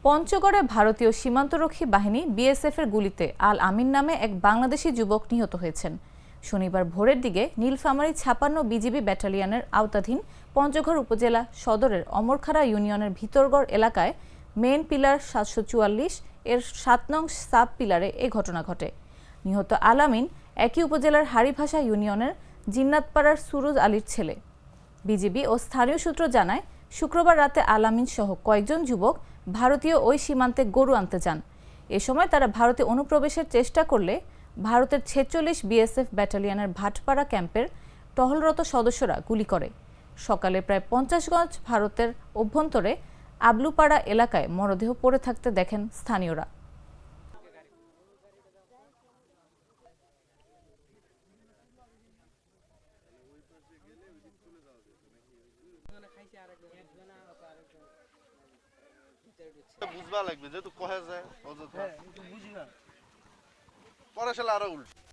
পঞ্চগড়ে ভারতীয় সীমান্তরক্ষী বাহিনী বিএসএফ এর গুলিতে আল আমিন নামে এক বাংলাদেশি যুবক নিহত হয়েছেন। শনিবার ভোরের দিকে নীলফামারী ৫৬ বিজিবি ব্যাটালিয়নের আওতাধীন পঞ্চগড় উপজেলা সদরের অমরখাড়া ইউনিয়নের ভিতরগড় এলাকায় মেইন পিলার ৭৪৪ এর ৭ নং সাব পিলারে এ ঘটনা ঘটে। নিহত আল আমিন একই উপজেলার হাড়িভাষা ইউনিয়নের জিন্নাতপাড়ার সুরুজ আলীর ছেলে। বিজিবি ও স্থানীয় সূত্র জানায়, শুক্রবার রাতে আল আমিন সহ কয়েকজন যুবক ভারতীয় ওই সীমান্তে গরু আনতে যান। এ সময় তারা ভারতে অনুপ্রবেশের চেষ্টা করলে ভারতের ৪৬ বিএসএফ ব্যাটালিয়নের ভাটপাড়া ক্যাম্পের টহলরত সদস্যরা গুলি করে। সকালে প্রায় ৫০ গজ ভারতের অভ্যন্তরে আবলুপাড়া এলাকায় মরদেহ পড়ে থাকতে দেখেন স্থানীয়রা। বুঝবা লাগবে যেহেতু কহে যায় অযথা পরে সালে আরো উল্টো।